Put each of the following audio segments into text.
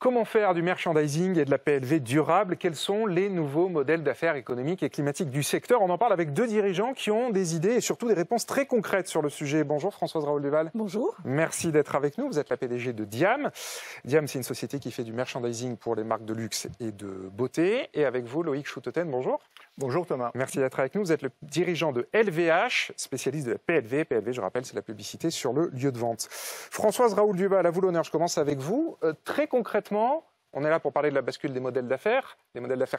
Comment faire du merchandising et de la PLV durable? Quels sont les nouveaux modèles d'affaires économiques et climatiques du secteur? On en parle avec deux dirigeants qui ont des idées et surtout des réponses très concrètes sur le sujet. Bonjour Françoise Raoul-Duval. Bonjour. Merci d'être avec nous. Vous êtes la PDG de Diam. Diam, c'est une société qui fait du merchandising pour les marques de luxe et de beauté. Et avec vous, Loïc Schoutoten, bonjour. Bonjour Thomas. Merci d'être avec nous. Vous êtes le dirigeant de LVH, spécialiste de la PLV. PLV, je rappelle, c'est la publicité sur le lieu de vente. Françoise Raoul-Duval, à vous l'honneur. Je commence avec vous. Très concrètement, on est là pour parler de la bascule des modèles d'affaires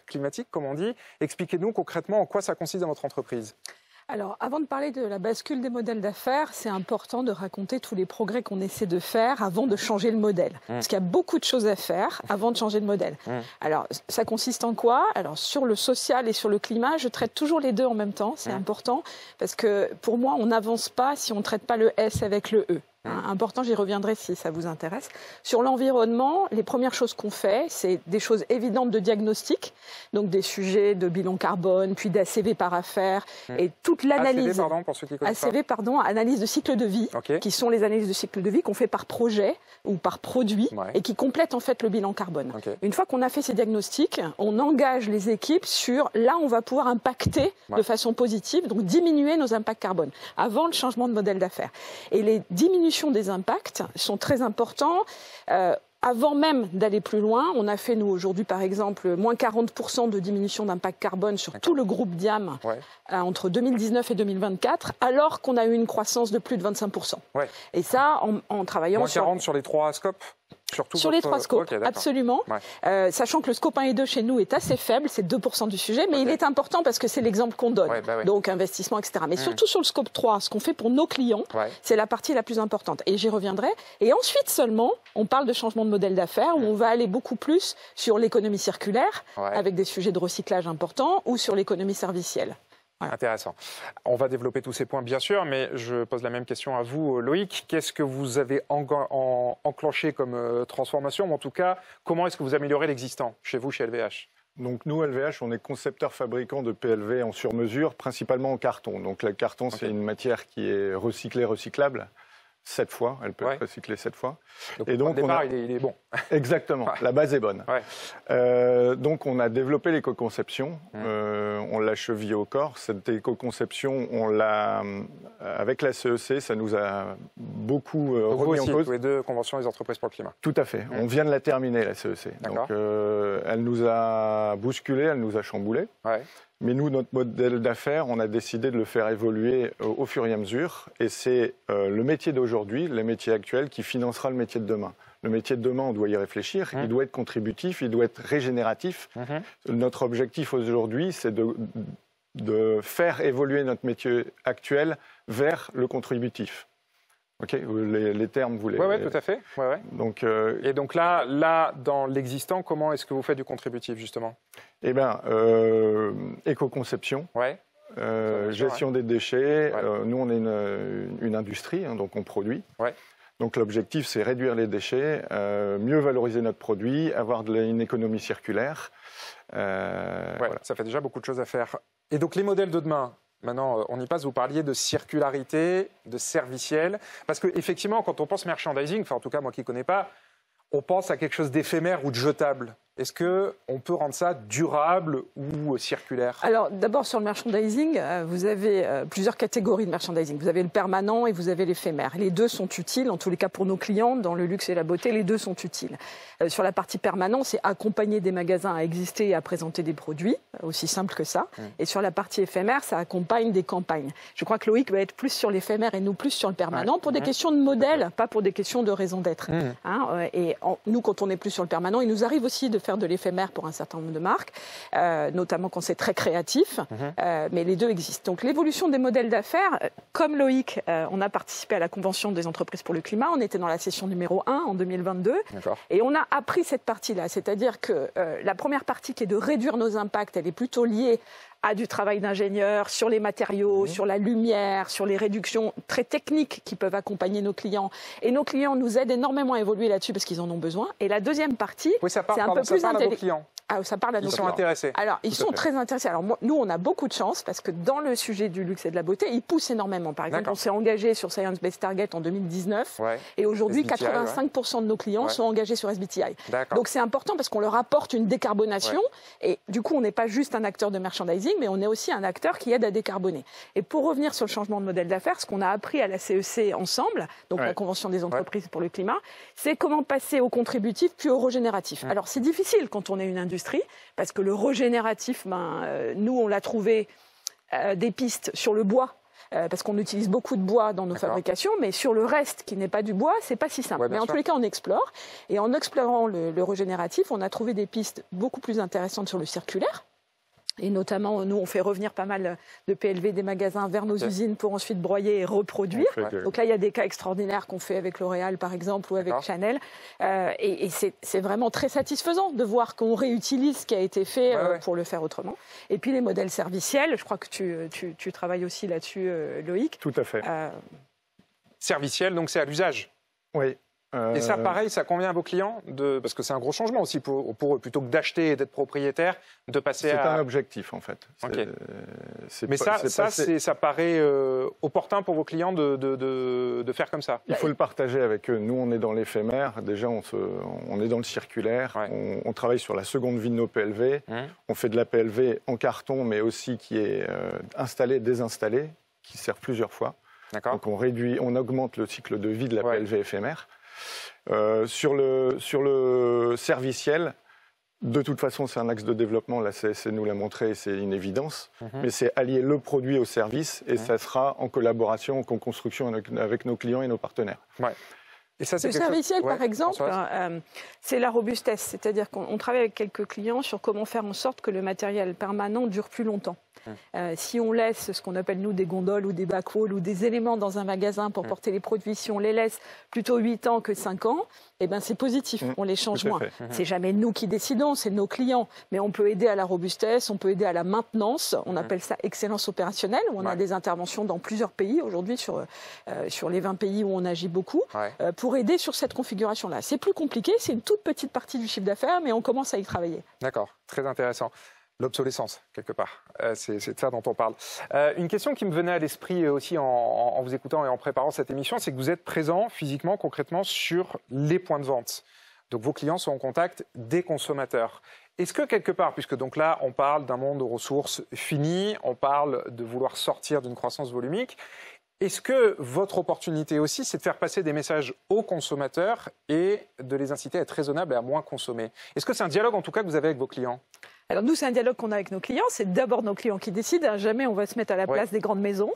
climatiques, comme on dit. Expliquez-nous concrètement en quoi ça consiste dans votre entreprise. Alors, avant de parler de la bascule des modèles d'affaires, c'est important de raconter tous les progrès qu'on essaie de faire avant de changer le modèle. Parce qu'il y a beaucoup de choses à faire avant de changer le modèle. Alors, ça consiste en quoi? Alors, sur le social et sur le climat, je traite toujours les deux en même temps. C'est important parce que pour moi, on n'avance pas si on ne traite pas le S avec le E. Important, j'y reviendrai si ça vous intéresse. Sur l'environnement, les premières choses qu'on fait, c'est des choses évidentes de diagnostic, donc des sujets de bilan carbone, puis d'ACV par affaire, et toute l'analyse. ACV, pardon, pour ceux qui connaissent ACV, pardon, analyse de cycle de vie, qui sont les analyses de cycle de vie qu'on fait par projet ou par produit, et qui complètent en fait le bilan carbone. Une fois qu'on a fait ces diagnostics, on engage les équipes sur là on va pouvoir impacter de façon positive, donc diminuer nos impacts carbone, avant le changement de modèle d'affaires. Et les diminutions des impacts sont très importants. Avant même d'aller plus loin, on a fait, nous, aujourd'hui, par exemple, moins 40% de diminution d'impact carbone sur tout le groupe Diam entre 2019 et 2024, alors qu'on a eu une croissance de plus de 25%. Et ça, en travaillant moins 40 sur les trois scopes? Sur les trois scopes, absolument. Sachant que le scope 1 et 2 chez nous est assez faible, c'est 2% du sujet, mais il est important parce que c'est l'exemple qu'on donne. Donc investissement, etc. Mais surtout sur le scope 3, ce qu'on fait pour nos clients, c'est la partie la plus importante. Et j'y reviendrai. Et ensuite seulement, on parle de changement de modèle d'affaires où on va aller beaucoup plus sur l'économie circulaire, avec des sujets de recyclage importants, ou sur l'économie servicielle. Intéressant. On va développer tous ces points, bien sûr, mais je pose la même question à vous, Loïc. Qu'est-ce que vous avez enclenché comme transformation? En tout cas, comment est-ce que vous améliorez l'existant chez vous, chez LVH? Donc nous, LVH, on est concepteur-fabricant de PLV en sur-mesure, principalement en carton. Donc le carton, c'est une matière qui est recyclée, recyclable. 7 fois, elle peut être recyclée 7 fois. Et donc, au départ, il est bon. Exactement, la base est bonne. Donc, on a développé l'éco-conception, on l'a chevillée au corps. Cette éco-conception, avec la CEC, ça nous a beaucoup remis en cause. Tous les deux, Convention des entreprises pour le climat. Tout à fait. On vient de la terminer, la CEC. Donc, elle nous a bousculé, elle nous a chamboulé. Mais nous, notre modèle d'affaires, on a décidé de le faire évoluer au fur et à mesure. Et c'est le métier d'aujourd'hui, le métier actuel, qui financera le métier de demain. Le métier de demain, on doit y réfléchir. Il doit être contributif, il doit être régénératif. Notre objectif aujourd'hui, c'est de faire évoluer notre métier actuel vers le contributif. Les termes, vous les... Oui, tout à fait. Donc, et donc là, dans l'existant, comment est-ce que vous faites du contributif, justement? Eh bien, éco-conception, gestion des déchets. Nous, on est une industrie, donc on produit. Donc l'objectif, c'est réduire les déchets, mieux valoriser notre produit, avoir une économie circulaire. Ça fait déjà beaucoup de choses à faire. Et donc les modèles de demain, maintenant, on y passe, vous parliez de circularité, de serviciel. Parce qu'effectivement, quand on pense merchandising, enfin en tout cas moi qui ne connais pas, on pense à quelque chose d'éphémère ou de jetable. Est-ce qu'on peut rendre ça durable ou circulaire? Alors d'abord sur le merchandising, vous avez plusieurs catégories de merchandising. Vous avez le permanent et vous avez l'éphémère. Les deux sont utiles, en tous les cas pour nos clients, dans le luxe et la beauté, les deux sont utiles. Sur la partie permanent, c'est accompagner des magasins à exister et à présenter des produits, aussi simple que ça. Et sur la partie éphémère, ça accompagne des campagnes. Je crois que Loïc va être plus sur l'éphémère et nous plus sur le permanent pour des questions de modèle, pas pour des questions de raison d'être. Nous, quand on est plus sur le permanent, il nous arrive aussi de faire de l'éphémère pour un certain nombre de marques, notamment quand c'est très créatif, mais les deux existent. Donc l'évolution des modèles d'affaires, comme Loïc, on a participé à la Convention des entreprises pour le climat, on était dans la session numéro 1 en 2022, et on a appris cette partie-là, c'est-à-dire que la première partie qui est de réduire nos impacts, elle est plutôt liée à du travail d'ingénieur sur les matériaux, sur la lumière, sur les réductions très techniques qui peuvent accompagner nos clients. Et nos clients nous aident énormément à évoluer là-dessus parce qu'ils en ont besoin. Et la deuxième partie, c'est un peu plus intelligent. Ah, ça parle à nos clients. Ils sont intéressés. Alors, ils sont très intéressés. Alors, nous, on a beaucoup de chance parce que dans le sujet du luxe et de la beauté, ils poussent énormément. Par exemple, on s'est engagé sur Science Based Target en 2019 et aujourd'hui, 85% de nos clients sont engagés sur SBTI. Donc, c'est important parce qu'on leur apporte une décarbonation et du coup, on n'est pas juste un acteur de merchandising, mais on est aussi un acteur qui aide à décarboner. Et pour revenir sur le changement de modèle d'affaires, ce qu'on a appris à la CEC ensemble, donc la Convention des entreprises pour le climat, c'est comment passer au contributif puis au régénératif. Alors, c'est difficile quand on est une industrie parce que le régénératif, nous, on l'a trouvé des pistes sur le bois. Parce qu'on utilise beaucoup de bois dans nos fabrications, mais sur le reste qui n'est pas du bois, c'est pas si simple. Mais en tous les cas, on explore. Et en explorant le régénératif, on a trouvé des pistes beaucoup plus intéressantes sur le circulaire. Et notamment, nous, on fait revenir pas mal de PLV des magasins vers nos usines pour ensuite broyer et reproduire. Donc là, il y a des cas extraordinaires qu'on fait avec L'Oréal, par exemple, ou avec Chanel. Et c'est vraiment très satisfaisant de voir qu'on réutilise ce qui a été fait pour le faire autrement. Et puis les modèles serviciels, je crois que tu travailles aussi là-dessus, Loïc. Tout à fait. Serviciel, donc c'est à l'usage. Oui. Et ça, pareil, ça convient à vos clients parce que c'est un gros changement aussi pour eux, plutôt que d'acheter et d'être propriétaire, de passer à... C'est un objectif, en fait. Mais ça paraît opportun pour vos clients de faire comme ça. Il faut le partager avec eux. Nous, on est dans l'éphémère. Déjà, on est dans le circulaire. On travaille sur la seconde vie de nos PLV. On fait de la PLV en carton, mais aussi qui est installée, désinstallée, qui sert plusieurs fois. Donc, on augmente le cycle de vie de la PLV éphémère. Sur le serviciel, de toute façon, c'est un axe de développement. La CSC nous l'a montré, c'est une évidence. Mais c'est allier le produit au service et ça sera en collaboration, en co-construction avec nos clients et nos partenaires. Et ça, le serviciel, par exemple, c'est la robustesse. C'est-à-dire qu'on travaille avec quelques clients sur comment faire en sorte que le matériel permanent dure plus longtemps. Si on laisse ce qu'on appelle, nous, des gondoles ou des backwalls ou des éléments dans un magasin pour porter les produits, si on les laisse plutôt 8 ans que 5 ans, eh ben, c'est positif, on les change moins. C'est jamais nous qui décidons, c'est nos clients. Mais on peut aider à la robustesse, on peut aider à la maintenance. On appelle ça excellence opérationnelle, où on a des interventions dans plusieurs pays aujourd'hui, sur les 20 pays où on agit beaucoup, pour aider sur cette configuration-là. C'est plus compliqué, c'est une toute petite partie du chiffre d'affaires, mais on commence à y travailler. D'accord, très intéressant. L'obsolescence, quelque part. C'est de ça dont on parle. Une question qui me venait à l'esprit aussi en vous écoutant et en préparant cette émission, c'est que vous êtes présent physiquement, concrètement, sur les points de vente. Donc vos clients sont en contact des consommateurs. Est-ce que quelque part, puisque donc là on parle d'un monde aux ressources finies, on parle de vouloir sortir d'une croissance volumique, est-ce que votre opportunité aussi, c'est de faire passer des messages aux consommateurs et de les inciter à être raisonnables et à moins consommer? Est-ce que c'est un dialogue en tout cas que vous avez avec vos clients? Alors nous, c'est un dialogue qu'on a avec nos clients. C'est d'abord nos clients qui décident. Jamais on va se mettre à la place des grandes maisons.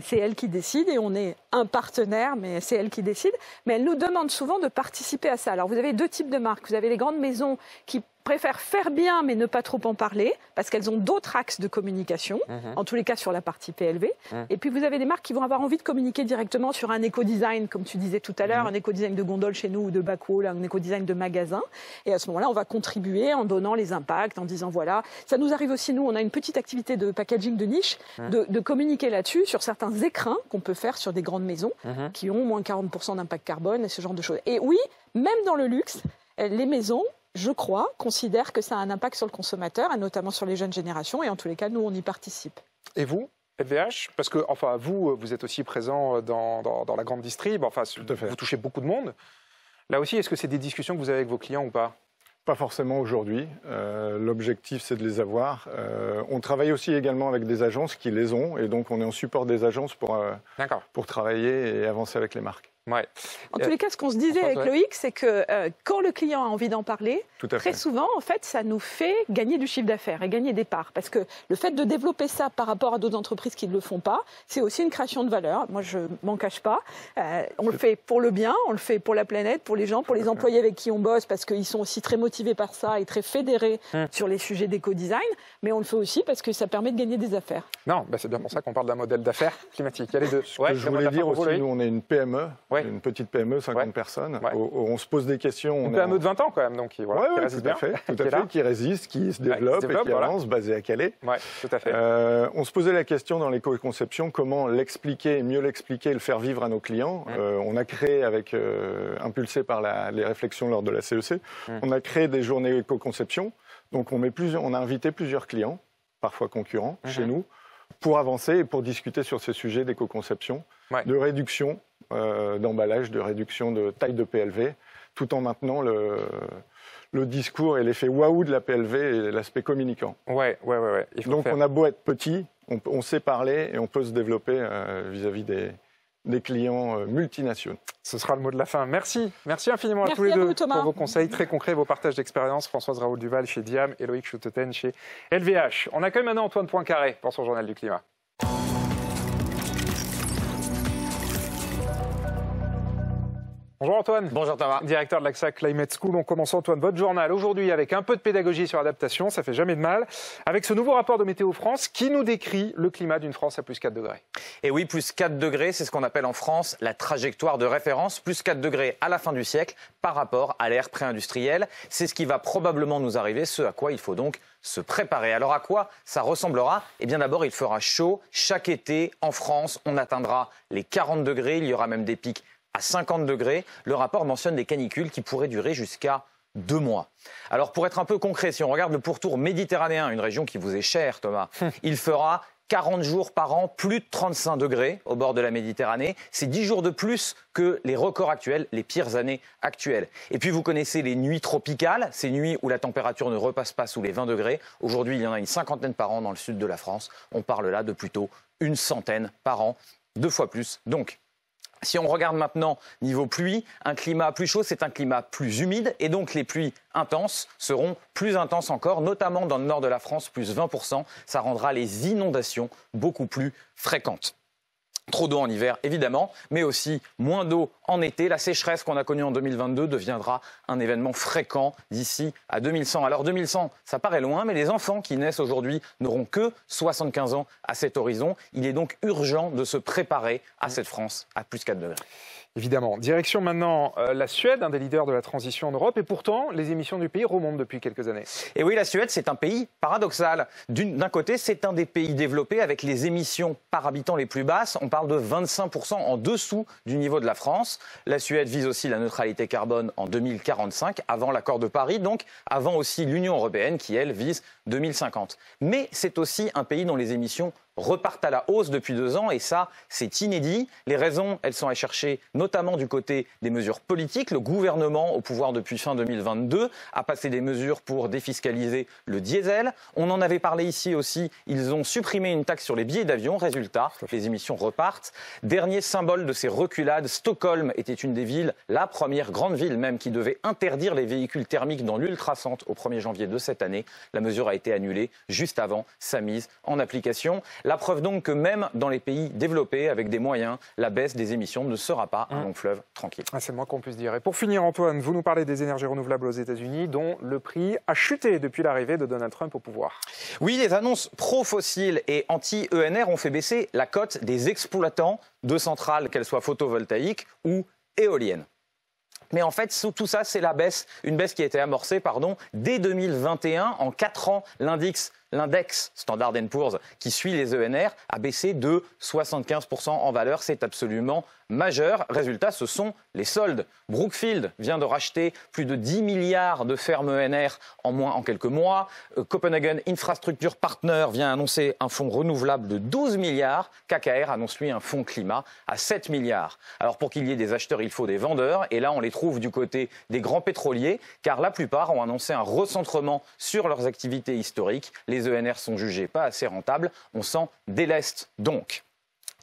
C'est elles qui décident et on est un partenaire, mais c'est elles qui décident. Mais elles nous demandent souvent de participer à ça. Alors vous avez deux types de marques. Vous avez les grandes maisons qui préfèrent faire bien mais ne pas trop en parler parce qu'elles ont d'autres axes de communication, en tous les cas sur la partie PLV. Et puis vous avez des marques qui vont avoir envie de communiquer directement sur un éco-design, comme tu disais tout à l'heure, un éco-design de gondole chez nous ou de backwall, un éco-design de magasin. Et à ce moment-là, on va contribuer en donnant les impacts, en disant voilà. Ça nous arrive aussi, nous, on a une petite activité de packaging de niche, de communiquer là-dessus sur certains écrins qu'on peut faire sur des grandes maisons qui ont moins 40% d'impact carbone et ce genre de choses. Et oui, même dans le luxe, les maisons, je crois, considèrent que ça a un impact sur le consommateur, et notamment sur les jeunes générations, et en tous les cas, nous, on y participe. Et vous, LVH? Parce que, enfin, vous êtes aussi présent dans la grande distrib, enfin, vous touchez beaucoup de monde. Là aussi, est-ce que c'est des discussions que vous avez avec vos clients ou pas? Pas forcément aujourd'hui. L'objectif, c'est de les avoir. On travaille aussi également avec des agences qui les ont, et donc on est en support des agences pour travailler et avancer avec les marques. En tous les cas, ce qu'on se disait avec Loïc, c'est que quand le client a envie d'en parler, très souvent, en fait, ça nous fait gagner du chiffre d'affaires et gagner des parts. Parce que le fait de développer ça par rapport à d'autres entreprises qui ne le font pas, c'est aussi une création de valeur. Moi, je ne m'en cache pas. On le fait pour le bien, on le fait pour la planète, pour les gens, pour les employés avec qui on bosse, parce qu'ils sont aussi très motivés par ça et très fédérés sur les sujets d'éco-design. Mais on le fait aussi parce que ça permet de gagner des affaires. Non, c'est bien pour ça qu'on parle d'un modèle d'affaires climatique. Il y a les deux. Je voulais dire aussi, nous, on est une PME. une petite PME, 50 personnes. On se pose des questions. Une PME de 20 ans quand même, donc voilà, qui résiste bien. Tout à fait, qui résiste, qui se développe et qui avance, basée à Calais. Oui, tout à fait. On se posait la question dans l'éco-conception, comment l'expliquer, mieux l'expliquer et le faire vivre à nos clients. On a créé, impulsé par les réflexions lors de la CEC, on a créé des journées éco-conception. Donc on a invité plusieurs clients, parfois concurrents, chez nous, pour avancer et pour discuter sur ces sujets d'éco-conception, de réduction d'emballage, de réduction de taille de PLV, tout en maintenant le discours et l'effet waouh de la PLV et l'aspect communicant. Donc on a beau être petit, on sait parler et on peut se développer vis-à-vis des clients multinationaux. Ce sera le mot de la fin. Merci infiniment à tous les deux pour vos conseils très concrets, vos partages d'expérience. Françoise Raoult-Duval chez Diam et Loïc Schutteten chez LVH. On accueille maintenant Antoine Poincaré pour son journal du climat. Bonjour Antoine. Bonjour Thomas. Directeur de l'AXA Climate School. On commence Antoine votre journal aujourd'hui avec un peu de pédagogie sur l'adaptation, ça fait jamais de mal, avec ce nouveau rapport de Météo France qui nous décrit le climat d'une France à plus 4 degrés. Et oui, plus 4 degrés, c'est ce qu'on appelle en France la trajectoire de référence, plus 4 degrés à la fin du siècle par rapport à l'ère pré-industrielle. C'est ce qui va probablement nous arriver, ce à quoi il faut donc se préparer. Alors à quoi ça ressemblera? Eh bien d'abord, il fera chaud. Chaque été, en France, on atteindra les 40 degrés, il y aura même des pics à 50 degrés. Le rapport mentionne des canicules qui pourraient durer jusqu'à 2 mois. Alors pour être un peu concret, si on regarde le pourtour méditerranéen, une région qui vous est chère Thomas, il fera 40 jours par an, plus de 35 degrés au bord de la Méditerranée. C'est 10 jours de plus que les records actuels, les pires années actuelles. Et puis vous connaissez les nuits tropicales, ces nuits où la température ne repasse pas sous les 20 degrés. Aujourd'hui, il y en a une cinquantaine par an dans le sud de la France. On parle là de plutôt une centaine par an, 2 fois plus. Donc, si on regarde maintenant niveau pluie, un climat plus chaud, c'est un climat plus humide et donc les pluies intenses seront plus intenses encore, notamment dans le nord de la France, plus 20%. Ça rendra les inondations beaucoup plus fréquentes. Trop d'eau en hiver, évidemment, mais aussi moins d'eau en été. La sécheresse qu'on a connue en 2022 deviendra un événement fréquent d'ici à 2100. Alors 2100, ça paraît loin, mais les enfants qui naissent aujourd'hui n'auront que 75 ans à cet horizon. Il est donc urgent de se préparer à cette France à plus 4 degrés. Évidemment. Direction maintenant la Suède, un des leaders de la transition en Europe. Et pourtant, les émissions du pays remontent depuis quelques années. Et oui, la Suède, c'est un pays paradoxal. D'un côté, c'est un des pays développés avec les émissions par habitant les plus basses. On parle de 25% en dessous du niveau de la France. La Suède vise aussi la neutralité carbone en 2045, avant l'accord de Paris, donc avant aussi l'Union européenne qui, elle, vise 2050. Mais c'est aussi un pays dont les émissions repartent à la hausse depuis 2 ans et ça, c'est inédit. Les raisons, elles sont à chercher notamment du côté des mesures politiques. Le gouvernement, au pouvoir depuis fin 2022, a passé des mesures pour défiscaliser le diesel. On en avait parlé ici aussi, ils ont supprimé une taxe sur les billets d'avion. Résultat, les émissions repartent. Dernier symbole de ces reculades, Stockholm était une des villes, la première grande ville même, qui devait interdire les véhicules thermiques dans l'ultra-centre au 1er janvier de cette année. La mesure a été annulée juste avant sa mise en application. La preuve donc que même dans les pays développés, avec des moyens, la baisse des émissions ne sera pas un long fleuve tranquille. C'est le moins qu'on puisse dire. Et pour finir, Antoine, vous nous parlez des énergies renouvelables aux États-Unis, dont le prix a chuté depuis l'arrivée de Donald Trump au pouvoir. Oui, les annonces pro-fossiles et anti-ENR ont fait baisser la cote des exploitants de centrales, qu'elles soient photovoltaïques ou éoliennes. Mais en fait, sous tout ça, c'est une baisse qui a été amorcée dès 2021. En 4 ans, l'index Standard & Poor's, qui suit les ENR, a baissé de 75% en valeur. C'est absolument majeur. Résultat, ce sont les soldes. Brookfield vient de racheter plus de 10 milliards de fermes ENR en quelques mois. Copenhagen Infrastructure Partner vient annoncer un fonds renouvelable de 12 milliards. KKR annonce lui un fonds climat à 7 milliards. Alors pour qu'il y ait des acheteurs, il faut des vendeurs. Et là, on les trouve du côté des grands pétroliers, car la plupart ont annoncé un recentrement sur leurs activités historiques. Les ENR sont jugés pas assez rentables. On s'en déleste donc.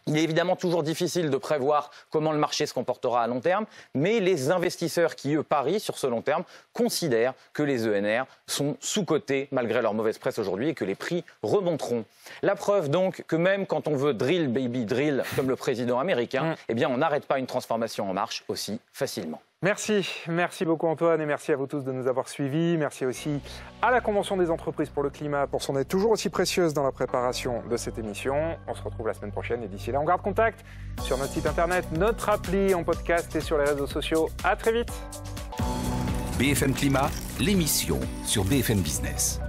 Il est évidemment toujours difficile de prévoir comment le marché se comportera à long terme, mais les investisseurs qui, eux, parient sur ce long terme considèrent que les ENR sont sous-cotés malgré leur mauvaise presse aujourd'hui et que les prix remonteront. La preuve donc que même quand on veut drill baby drill comme le président américain, eh bien on n'arrête pas une transformation en marche aussi facilement. Merci beaucoup Antoine et merci à vous tous de nous avoir suivis. Merci aussi à la Convention des entreprises pour le climat pour son aide toujours aussi précieuse dans la préparation de cette émission. On se retrouve la semaine prochaine et d'ici là on garde contact sur notre site internet, notre appli en podcast et sur les réseaux sociaux. À très vite. BFM Climat, l'émission sur BFM Business.